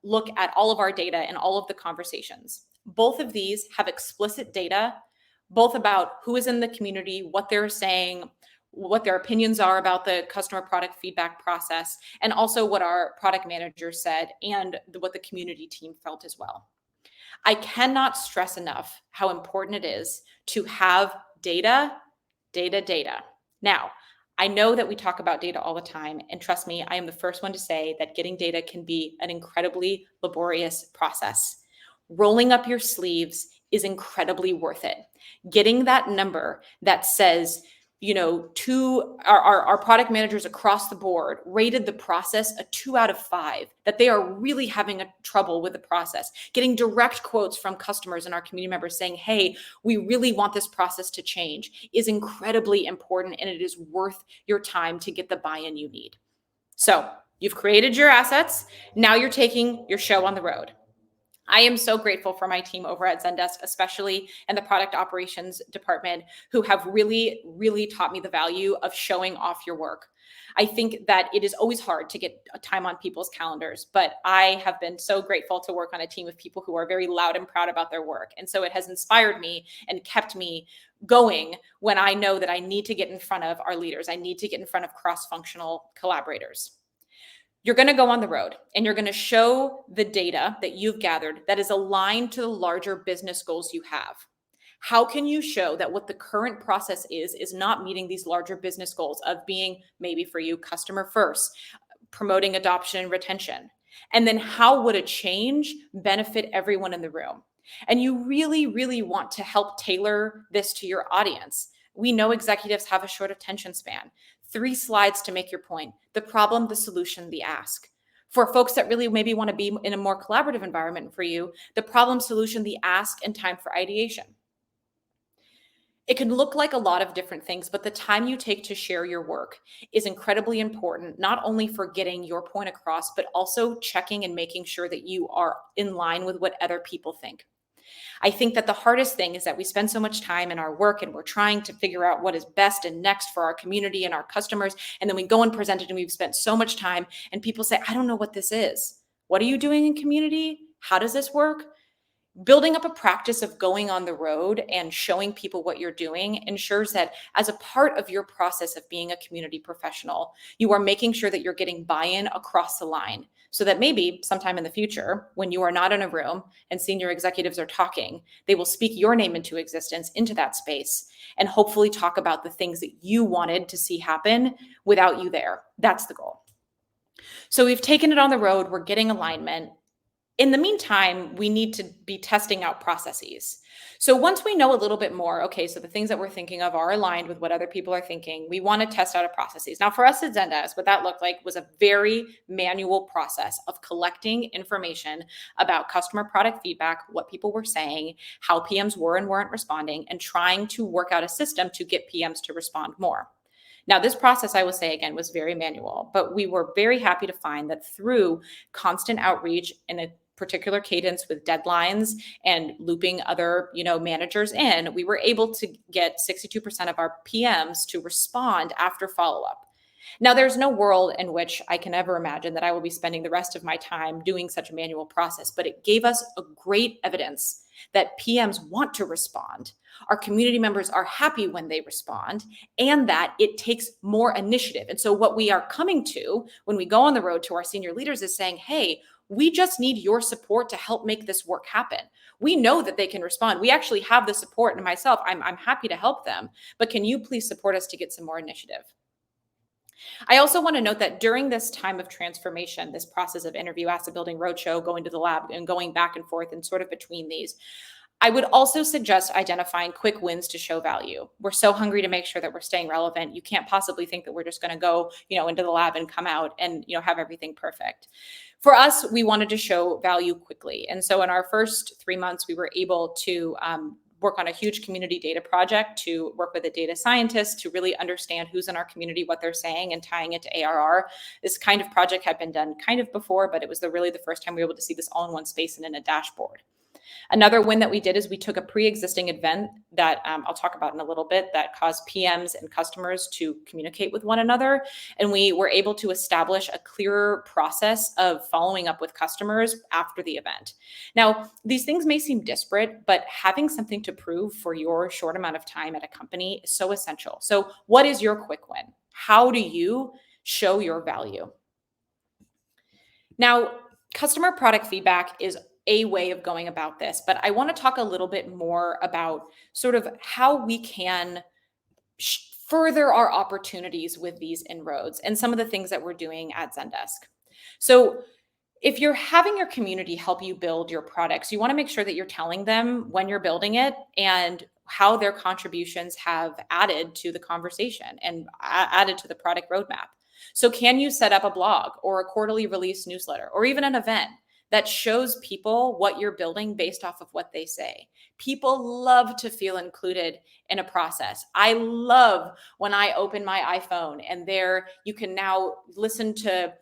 Speaker 4: look at all of our data and all of the conversations. Both of these have explicit data, both about who is in the community, what they're saying, what their opinions are about the customer product feedback process, and also what our product manager said and what the community team felt as well. I cannot stress enough how important it is to have data. Now, I know that we talk about data all the time, and trust me, I am the first one to say that getting data can be an incredibly laborious process. Rolling up your sleeves is incredibly worth it. Getting that number that says our product managers across the board rated the process a 2 out of 5, that they are really having a trouble with the process. Getting direct quotes from customers and our community members saying, hey, we really want this process to change is incredibly important, and it is worth your time to get the buy-in you need. So you've created your assets. Now you're taking your show on the road. I am so grateful for my team over at Zendesk, especially in the product operations department, who have really, really taught me the value of showing off your work. I think that it is always hard to get time on people's calendars, but I have been so grateful to work on a team of people who are very loud and proud about their work. And so it has inspired me and kept me going when I know that I need to get in front of our leaders. I need to get in front of cross-functional collaborators. You're going to go on the road and you're going to show the data that you've gathered that is aligned to the larger business goals you have. How can you show that what the current process is not meeting these larger business goals of being, maybe for you, customer first, promoting adoption and retention? And then how would a change benefit everyone in the room? And you really, really want to help tailor this to your audience. We know executives have a short attention span. 3 slides to make your point: the problem, the solution, the ask. For folks that really maybe want to be in a more collaborative environment for you, the problem, solution, the ask, and time for ideation. It can look like a lot of different things, but the time you take to share your work is incredibly important, not only for getting your point across, but also checking and making sure that you are in line with what other people think. I think that the hardest thing is that we spend so much time in our work and we're trying to figure out what is best and next for our community and our customers. And then we go and present it and we've spent so much time and people say, I don't know what this is. What are you doing in community? How does this work? Building up a practice of going on the road and showing people what you're doing ensures that as a part of your process of being a community professional, you are making sure that you're getting buy-in across the line, so that maybe sometime in the future, when you are not in a room and senior executives are talking, they will speak your name into existence, into that space, and hopefully talk about the things that you wanted to see happen without you there. That's the goal. So we've taken it on the road. We're getting alignment. In the meantime, we need to be testing out processes. So once we know a little bit more, okay, so the things that we're thinking of are aligned with what other people are thinking, we want to test out processes. Now for us at Zendesk, what that looked like was a very manual process of collecting information about customer product feedback, what people were saying, how PMs were and weren't responding, and trying to work out a system to get PMs to respond more. Now, this process, I will say again, was very manual, but we were very happy to find that through constant outreach in a particular cadence with deadlines and looping other, managers in, we were able to get 62% of our PMs to respond after follow-up. Now, there's no world in which I can ever imagine that I will be spending the rest of my time doing such a manual process, but it gave us a great evidence that PMs want to respond. Our community members are happy when they respond, and that it takes more initiative. And so what we are coming to when we go on the road to our senior leaders is saying, hey, we just need your support to help make this work happen. We know that they can respond. We actually have the support, and myself, I'm happy to help them, but can you please support us to get some more initiative? I also want to note that during this time of transformation, this process of interview, asset building, roadshow, going to the lab, and going back and forth and sort of between these, I would also suggest identifying quick wins to show value. We're so hungry to make sure that we're staying relevant. You can't possibly think that we're just going to go, into the lab and come out and, have everything perfect. For us, we wanted to show value quickly. And so in our first 3 months, we were able to work on a huge community data project, to work with a data scientist to really understand who's in our community, what they're saying, and tying it to ARR. This kind of project had been done kind of before, but it was really the first time we were able to see this all in one space and in a dashboard. Another win that we did is we took a pre-existing event that I'll talk about in a little bit that caused PMs and customers to communicate with one another. And we were able to establish a clearer process of following up with customers after the event. Now, these things may seem disparate, but having something to prove for your short amount of time at a company is so essential. So what is your quick win? How do you show your value? Now, customer product feedback is a way of going about this, but I want to talk a little bit more about sort of how we can further our opportunities with these inroads and some of the things that we're doing at Zendesk. So if you're having your community help you build your products, you want to make sure that you're telling them when you're building it and how their contributions have added to the conversation and added to the product roadmap. So can you set up a blog or a quarterly release newsletter or even an event that shows people what you're building based off of what they say? People love to feel included in a process. I love when I open my iPhone and there you can now listen to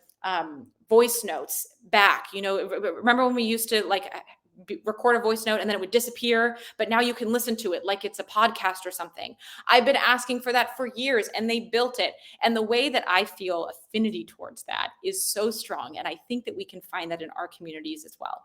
Speaker 4: voice notes back. You know, remember when we used to like record a voice note and then it would disappear, but now you can listen to it like it's a podcast or something. I've been asking for that for years and they built it. And the way that I feel affinity towards that is so strong. And I think that we can find that in our communities as well.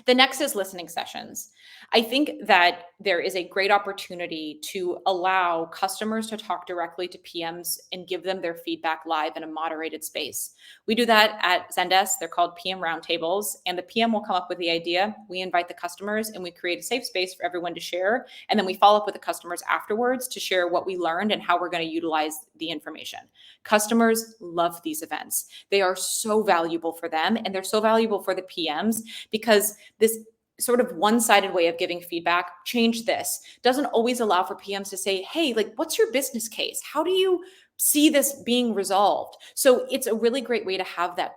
Speaker 4: The next is listening sessions. I think that there is a great opportunity to allow customers to talk directly to PMs and give them their feedback live in a moderated space. We do that at Zendesk. They're called PM roundtables, and the PM will come up with the idea. We invite the customers and we create a safe space for everyone to share. And then we follow up with the customers afterwards to share what we learned and how we're going to utilize the information. Customers love these events. They are so valuable for them, and they're so valuable for the PMs because this sort of one-sided way of giving feedback, change this, doesn't always allow for PMs to say, hey, like, what's your business case? How do you see this being resolved? So it's a really great way to have that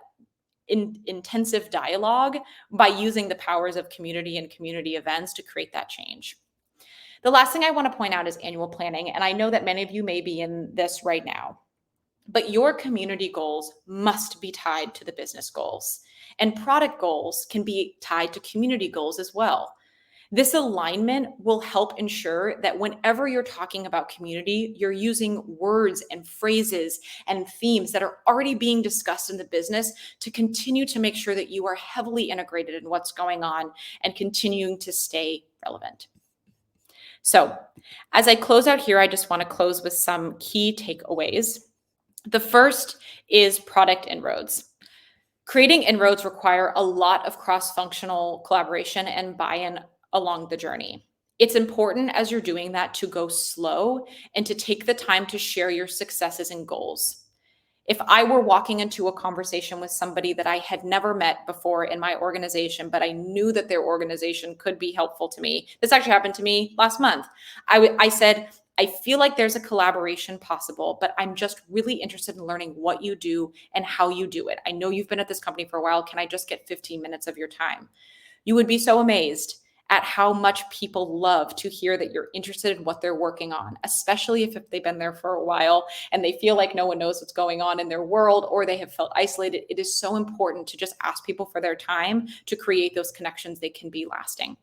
Speaker 4: intensive dialogue by using the powers of community and community events to create that change. The last thing I want to point out is annual planning. And I know that many of you may be in this right now, but your community goals must be tied to the business goals. And product goals can be tied to community goals as well. This alignment will help ensure that whenever you're talking about community, you're using words and phrases and themes that are already being discussed in the business to continue to make sure that you are heavily integrated in what's going on and continuing to stay relevant. So as I close out here, I just want to close with some key takeaways. The first is product inroads. Creating inroads require a lot of cross-functional collaboration and buy-in along the journey. It's important as you're doing that to go slow and to take the time to share your successes and goals. If I were walking into a conversation with somebody that I had never met before in my organization, but I knew that their organization could be helpful to me, this actually happened to me last month. I said, I feel like there's a collaboration possible, but I'm just really interested in learning what you do and how you do it. I know you've been at this company for a while. Can I just get 15 minutes of your time? You would be so amazed at how much people love to hear that you're interested in what they're working on, especially if they've been there for a while and they feel like no one knows what's going on in their world or they have felt isolated. It is so important to just ask people for their time to create those connections. They can be lasting.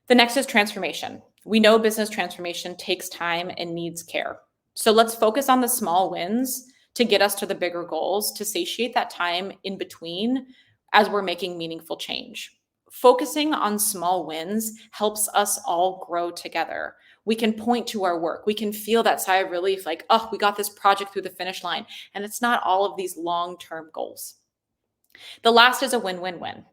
Speaker 4: The next is transformation. We know business transformation takes time and needs care. So let's focus on the small wins to get us to the bigger goals, to satiate that time in between as we're making meaningful change. Focusing on small wins helps us all grow together. We can point to our work. We can feel that sigh of relief, like, oh, we got this project through the finish line. And it's not all of these long-term goals. The last is a win-win-win.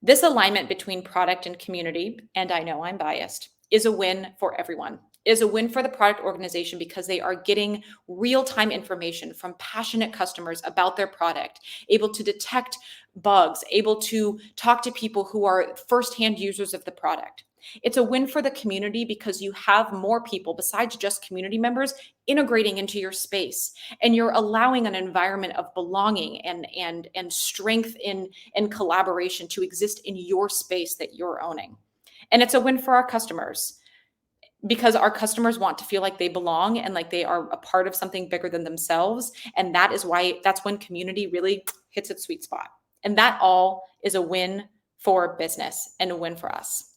Speaker 4: This alignment between product and community, and I know I'm biased, is a win for everyone. It is a win for the product organization because they are getting real-time information from passionate customers about their product, able to detect bugs, able to talk to people who are firsthand users of the product. It's a win for the community because you have more people besides just community members integrating into your space, and you're allowing an environment of belonging and strength and collaboration to exist in your space that you're owning. And it's a win for our customers because our customers want to feel like they belong and like they are a part of something bigger than themselves. And that's when community really hits its sweet spot. And that all is a win for business and a win for us.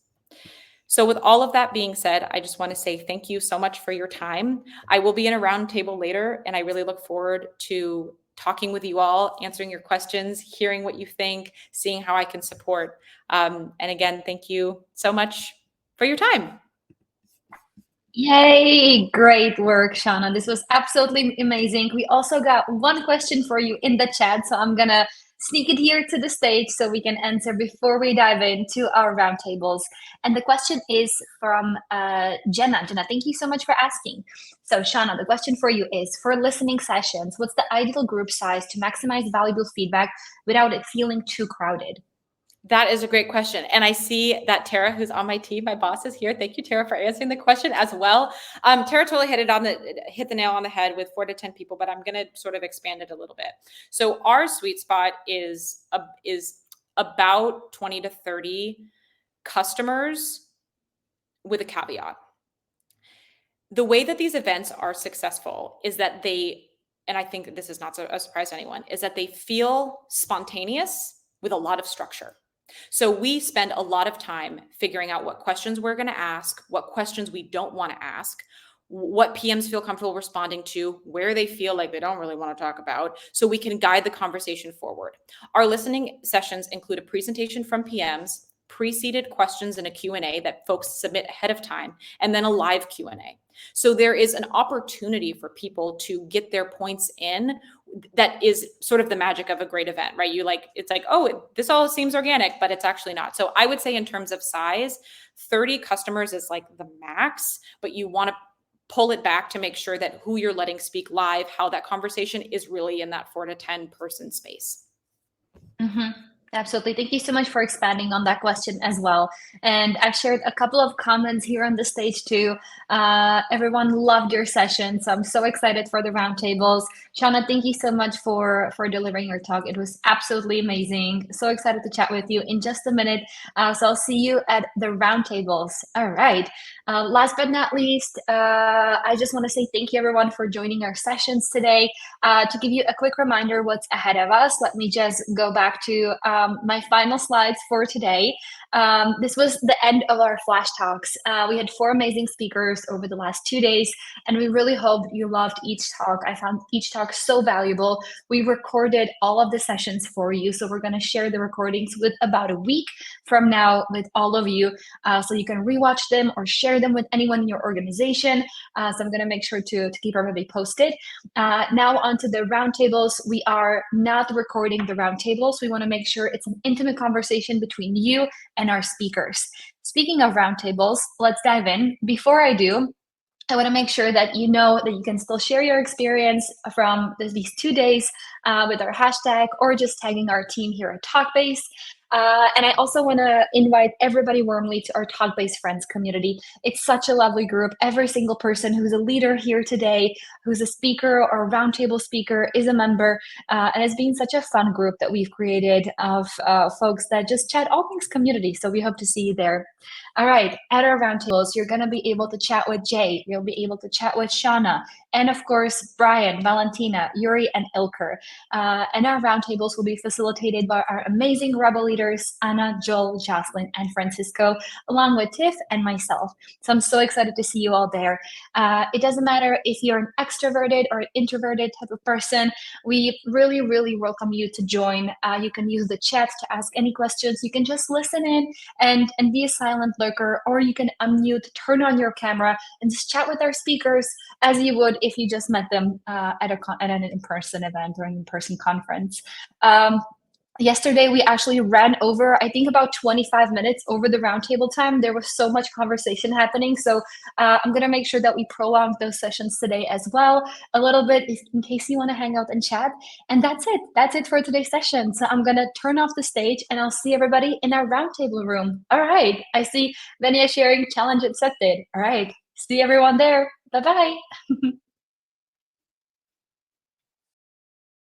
Speaker 4: So with all of that being said, I just want to say thank you so much for your time. I will be in a roundtable later, and I really look forward to talking with you all, answering your questions, hearing what you think, seeing how I can support. And again, thank you so much for your time.
Speaker 1: Yay! Great work, Shawna. This was absolutely amazing. We also got one question for you in the chat, so I'm gonna sneak it here to the stage so we can answer before we dive into our roundtables. And the question is from Jenna. Jenna, thank you so much for asking. So Shawna, the question for you is, for listening sessions, what's the ideal group size to maximize valuable feedback without it feeling too crowded?
Speaker 4: That is a great question. And I see that Tara, who's on my team, my boss, is here. Thank you, Tara, for answering the question as well. Tara totally hit the nail on the head with 4 to 10 people, but I'm going to sort of expand it a little bit. So our sweet spot is about 20 to 30 customers with a caveat. The way that these events are successful is that and I think that this is not a surprise to anyone, is that they feel spontaneous with a lot of structure. So we spend a lot of time figuring out what questions we're going to ask, what questions we don't want to ask, what PMs feel comfortable responding to, where they feel like they don't really want to talk about, so we can guide the conversation forward. Our listening sessions include a presentation from PMs, preceded questions in a Q&A that folks submit ahead of time, and then a live Q&A. So there is an opportunity for people to get their points in. That is sort of the magic of a great event, right? It's like, oh, this all seems organic, but it's actually not. So I would say in terms of size, 30 customers is like the max, but you want to pull it back to make sure that who you're letting speak live, how that conversation is really in that 4 to 10 person space.
Speaker 1: Mm-hmm. Absolutely. Thank you so much for expanding on that question as well. And I've shared a couple of comments here on the stage too. Everyone loved your session, so I'm so excited for the roundtables. Shawna, thank you so much for delivering your talk. It was absolutely amazing. So excited to chat with you in just a minute. So I'll see you at the roundtables. All right. Last but not least, I just want to say thank you everyone for joining our sessions today. To give you a quick reminder what's ahead of us, let me just go back to my final slides for today. This was the end of our Flash Talks. We had 4 amazing speakers over the last 2 days, and we really hope you loved each talk. I found each talk so valuable. We recorded all of the sessions for you, so we're going to share the recordings with about a week from now with all of you, so you can rewatch them or share them with anyone in your organization. So I'm going to make sure to keep everybody posted. Now onto the roundtables. We are not recording the roundtables. We want to make sure it's an intimate conversation between you and our speakers. Speaking of roundtables, let's dive in. Before I do, I want to make sure that you know that you can still share your experience from these 2 days with our hashtag or just tagging our team here at TalkBase. And I also want to invite everybody warmly to our TalkBase Friends community. It's such a lovely group. Every single person who's a leader here today, who's a speaker or a roundtable speaker, is a member. And it's been such a fun group that we've created of folks that just chat all things community. So we hope to see you there. All right, at our roundtables, you're going to be able to chat with Jay. You'll be able to chat with Shawna. And of course, Brian, Valentina, Yuri, and Ilker. And our roundtables will be facilitated by our amazing Rebel leaders, Anna, Joel, Jocelyn, and Francisco, along with Tiff and myself. So I'm so excited to see you all there. It doesn't matter if you're an extroverted or an introverted type of person. We really, really welcome you to join. You can use the chat to ask any questions. You can just listen in and be a silent lurker, or you can unmute, turn on your camera, and just chat with our speakers as you would if you just met them at an in-person event or an in-person conference. Yesterday, we actually ran over, I think, about 25 minutes over the roundtable time. There was so much conversation happening. So I'm going to make sure that we prolong those sessions today as well, a little bit, in case you want to hang out and chat. And that's it. That's it for today's session. So I'm going to turn off the stage and I'll see everybody in our roundtable room. All right. I see Venia sharing challenge accepted. All right. See everyone there. Bye-bye.